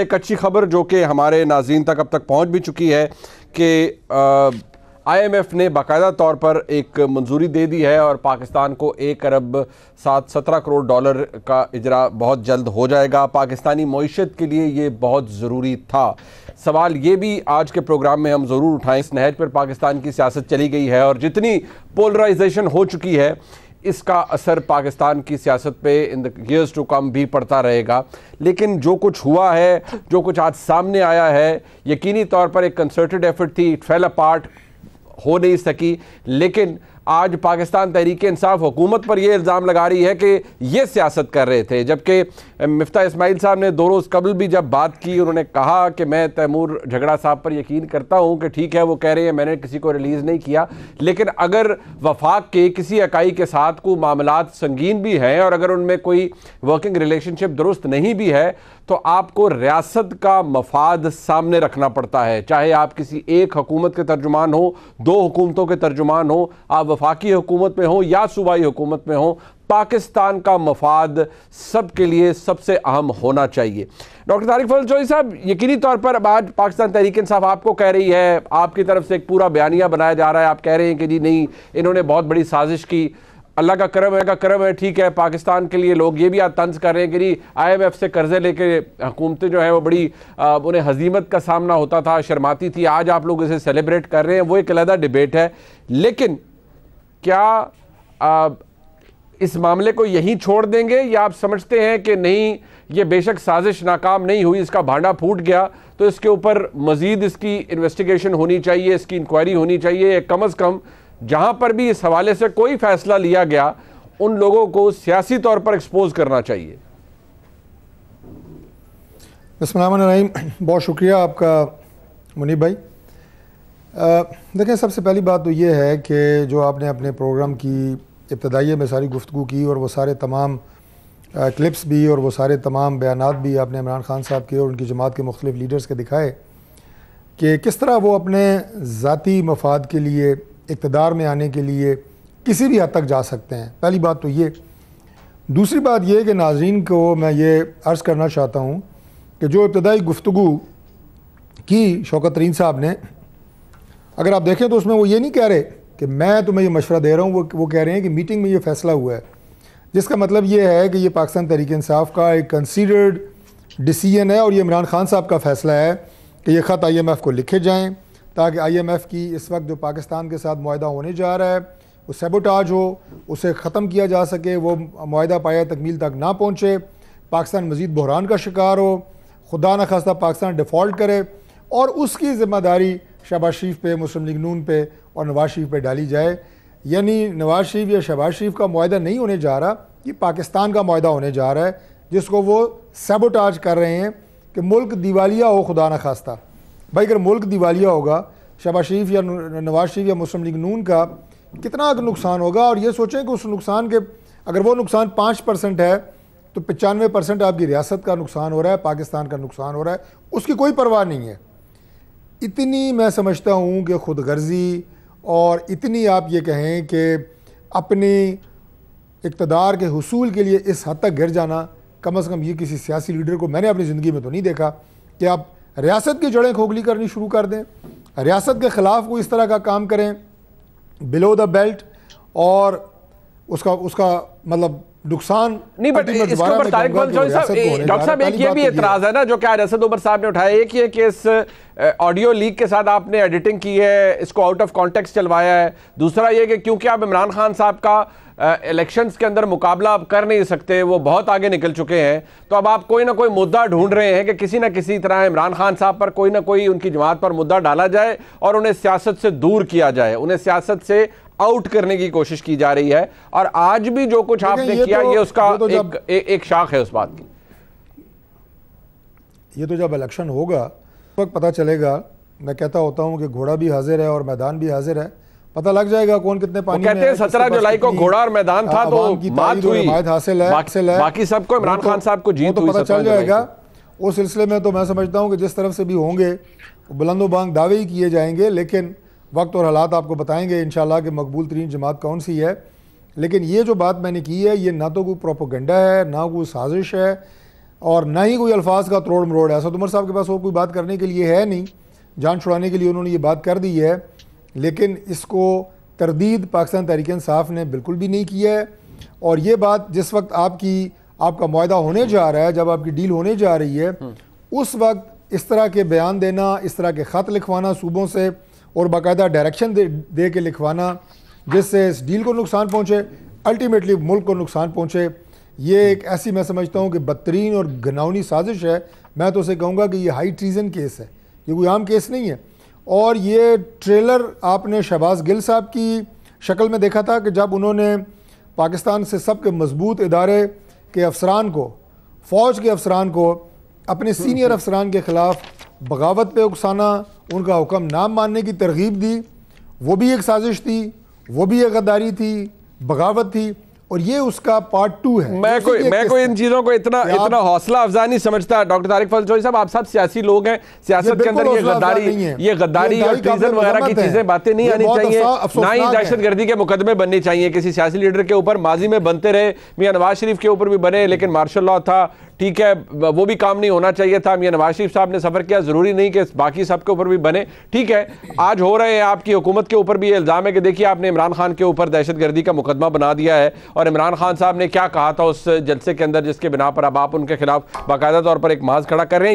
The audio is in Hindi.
एक अच्छी खबर जो कि हमारे नाज़रीन तक अब तक पहुंच भी चुकी है कि IMF ने बाकायदा तौर पर एक मंजूरी दे दी है और पाकिस्तान को 1 अरब 17 करोड़ डॉलर का इजरा बहुत जल्द हो जाएगा। पाकिस्तानी मईशत के लिए ये बहुत ज़रूरी था। सवाल ये भी आज के प्रोग्राम में हम ज़रूर उठाएं, इस नहज पर पाकिस्तान की सियासत चली गई है और जितनी पोलराइजेशन हो चुकी है इसका असर पाकिस्तान की सियासत पे in the years to come भी पड़ता रहेगा। लेकिन जो कुछ हुआ है, जो कुछ आज सामने आया है, यकीनी तौर पर एक कंसर्टेड एफर्ट थी, इट फेल अपार्ट, हो नहीं सकी। लेकिन आज पाकिस्तान तहरीक इंसाफ हुकूमत पर यह इल्ज़ाम लगा रही है कि ये सियासत कर रहे थे, जबकि मिफ्ता इस्माइल साहब ने 2 रोज़ कबल भी जब बात की उन्होंने कहा कि मैं तैमूर झगड़ा साहब पर यकीन करता हूँ कि ठीक है वो कह रहे हैं मैंने किसी को रिलीज़ नहीं किया, लेकिन अगर वफाक के किसी इकाई के साथ कोई मामलात संगीन भी हैं और अगर उनमें कोई वर्किंग रिलेशनशिप दुरुस्त नहीं भी है तो आपको रियासत का मफाद सामने रखना पड़ता है। चाहे आप किसी एक हुकूमत के तर्जुमान हो, 2 हुकूमतों के तर्जुमान हो, आप वफाकी हुकूमत में हो या सूबाई हुकूमत में हो, पाकिस्तान का मफाद सबके लिए सबसे अहम होना चाहिए। डॉक्टर तारिक फजल चौधरी साहब, यकीनी तौर पर अब आज पाकिस्तान तहरीक इंसाफ आपको कह रही है, आपकी तरफ से एक पूरा बयानिया बनाया जा रहा है, आप कह रहे हैं कि जी नहीं इन्होंने बहुत बड़ी साजिश की, अल्लाह का करम है, ठीक है। पाकिस्तान के लिए लोग ये भी आज तंज कर रहे हैं कि जी IMF से कर्जे लेके हुकूमतें जो है वो बड़ी उन्हें हजीमत का सामना होता था, शर्माती थी। आज आप लोग इसे सेलिब्रेट कर रहे हैं, वो एक अलग डिबेट है। लेकिन क्या इस मामले को यहीं छोड़ देंगे या आप समझते हैं कि नहीं, ये बेशक साजिश नाकाम नहीं हुई, इसका भांडा फूट गया तो इसके ऊपर मजीद इसकी इन्वेस्टिगेशन होनी चाहिए, इसकी इंक्वायरी होनी चाहिए, कम अज़ कम जहां पर भी इस हवाले से कोई फैसला लिया गया उन लोगों को सियासी तौर पर एक्सपोज करना चाहिए? बिस्मिल्लाहिर्रहमानिर्रहीम, बहुत शुक्रिया आपका मुनीब भाई। देखें, सबसे पहली बात तो ये है कि जो आपने अपने प्रोग्राम की इब्तदाइये में सारी गुफ्तगू की और वो सारे तमाम क्लिप्स भी और वो सारे तमाम बयानात भी आपने इमरान खान साहब के और उनकी जमात के मुख्तलिफ लीडर्स के दिखाए कि किस तरह वो अपने ज़ाती मफाद के लिए, इक़्तिदार में आने के लिए किसी भी हद तक जा सकते हैं। पहली बात तो ये। दूसरी बात ये कि नाज़रीन को मैं ये अर्ज़ करना चाहता हूँ कि जो इब्तदाई गुफ्तगू की शौकत तरीन साहब ने, अगर आप देखें तो उसमें वो ये नहीं कह रहे कि मैं तुम्हें ये मशवरा दे रहा हूँ, वो कह रहे हैं कि मीटिंग में ये फ़ैसला हुआ है, जिसका मतलब ये है कि ये पाकिस्तान तहरीक इंसाफ का एक कंसीडर्ड डिसीजन है और ये इमरान खान साहब का फ़ैसला है कि ये ख़त IMF को लिखे जाएँ ताकि IMF की इस वक्त जो पाकिस्तान के साथ मुआहदा होने जा रहा है वो सैबोटाज हो, उसे ख़त्म किया जा सके, वो मुआहदा पाया तकमील तक ना पहुँचे, पाकिस्तान मज़ीद बहरान का शिकार हो, खुदा न खास्ता पाकिस्तान डिफ़ॉल्ट करे और उसकी ज़िम्मेदारी शहबाज शरीफ पे, मुस्लिम लीग नून पे और नवाज शरीफ पे डाली जाए। यानी नवाज शरीफ या शहबाज शरीफ का मुआहदा नहीं होने जा रहा, ये पाकिस्तान का मुआहदा होने जा रहा है जिसको वो सैबोटाज कर रहे हैं कि मुल्क दिवालिया हो, खुदा न खास्ता। भाई अगर मुल्क दिवालिया होगा, शहबाज शरीफ या नवाज शरीफ या मुस्लिम लीग नून का कितना नुकसान होगा। और ये सोचें कि उस नुकसान के, अगर वो नुकसान 5% है तो 95% आपकी रियासत का नुकसान हो रहा है, पाकिस्तान का नुकसान हो रहा है, उसकी कोई परवाह नहीं है। इतनी मैं समझता हूँ कि खुद गर्जी और इतनी आप ये कहें कि अपनी इक़्तिदार के हुसूल के लिए इस हद तक गिर जाना, कम अज़ कम ये किसी सियासी लीडर को मैंने अपनी ज़िंदगी में तो नहीं देखा कि आप रियासत की जड़ें खोखली करनी शुरू कर दें, रियासत के ख़िलाफ़ कोई इस तरह का काम करें बिलो द बेल्ट और उसका मतलब नुकसान नहीं। बट इसके ऊपर तारिक फजल चौधरी साहब, डॉक्टर साहब, एक ये भी एतराज़ है ना जो कि आज असद उमर साहब ने उठाया, एक ये कि इस ऑडियो लीक के साथ आपने एडिटिंग की है, इसको आउट ऑफ कॉन्टेक्स्ट चलवाया है। दूसरा ये कि क्योंकि आप इमरान खान साहब का इलेक्शंस के अंदर मुकाबला आप कर नहीं सकते, वो बहुत आगे निकल चुके हैं, तो अब आप कोई ना कोई मुद्दा ढूंढ रहे हैं कि किसी ना किसी तरह इमरान खान साहब पर कोई ना कोई उनकी जमात पर मुद्दा डाला जाए और उन्हें सियासत से दूर किया जाए, उन्हें सियासत से आउट करने की कोशिश की जा रही है। और आज भी जो कुछ आपने किया ये उसका एक शाख है उस बात की। ये तो जब इलेक्शन होगा उस वक्त पता चलेगा। मैं कहता होता हूँ कि घोड़ा भी हाजिर है और मैदान भी हाजिर है, पता लग जाएगा कौन कितने पानी कहते हैं 17 जुलाई को घोड़ा और मैदान था तो बात हुई, हासिल है, बाकी सबको इमरान खान साहब को जीत हुई, पता चल जाएगा। उस सिलसिले में तो मैं समझता हूँ कि जिस तरफ से भी होंगे बुलंदो बांग दावे ही किए जाएंगे, लेकिन वक्त और हालात आपको बताएंगे इंशाल्लाह कि मकबूल तरीन जमात कौन सी है। लेकिन ये जो बात मैंने की है ये ना तो कोई प्रोपोगंडा है, ना कोई साजिश है, और ना ही कोई अल्फाज का तरोड़ मरोड़ है। असद उमर साहब के पास और कोई बात करने के लिए है नहीं, जान छुड़ाने के लिए उन्होंने ये बात कर दी है, लेकिन इसको तरदीद पाकिस्तान तहरीक इंसाफ ने बिल्कुल भी नहीं किया है। और ये बात जिस वक्त आपका मुआहदा होने जा रहा है, जब आपकी डील होने जा रही है, उस वक्त इस तरह के बयान देना, इस तरह के ख़त लिखवाना सूबों से और बाकायदा डायरेक्शन दे के लिखवाना जिससे इस डील को नुकसान पहुँचे, अल्टीमेटली मुल्क को नुकसान पहुँचे, ये एक ऐसी मैं समझता हूँ कि बदतरीन और घिनौनी साजिश है। मैं तो उसे कहूँगा कि ये हाई ट्रीज़न केस है, ये कोई आम केस नहीं है। और ये ट्रेलर आपने शहबाज गिल साहब की शक्ल में देखा था कि जब उन्होंने पाकिस्तान से सबके मजबूत इदारे के अफसरान को, फ़ौज के अफसरान को अपने सीनियर अफसरान के ख़िलाफ़ बगावत पे उकसाना, उनका हुक्म ना मानने की तरगीब दी, वो भी एक साजिश थी, वो भी एक गद्दारी थी, बगावत थी। और ये उसका पार्ट 2 है। मैं कोई इन चीजों को इतना हौसला अफजा नहीं समझता। डॉक्टर तारिक फजल चौधरी साहब, आप सब सियासी लोग हैं, सियासत के अंदर ये गद्दारी और ट्रीजन वगैरह की चीजें बातें नहीं आनी चाहिए, ना ही दहशतगर्दी के मुकदमे बनने चाहिए किसी सियासी लीडर के ऊपर। माजी में बनते रहे, मियां नवाज शरीफ के ऊपर भी बने, लेकिन मार्शल लॉ था, ठीक है, वो भी काम नहीं होना चाहिए था। मियां नवाज शरीफ साहब ने सफर किया, जरूरी नहीं कि बाकी सबके ऊपर भी बने, ठीक है। आज हो रहे हैं, आपकी हुकूमत के ऊपर भी ये इल्जाम है कि देखिए आपने इमरान खान के ऊपर दहशतगर्दी का मुकदमा बना दिया है, और इमरान खान साहब ने क्या कहा था उस जलसे के अंदर जिसके बिना पर अब आप उनके खिलाफ बाकायदा तौर पर एक महाज खड़ा कर रहे हैं।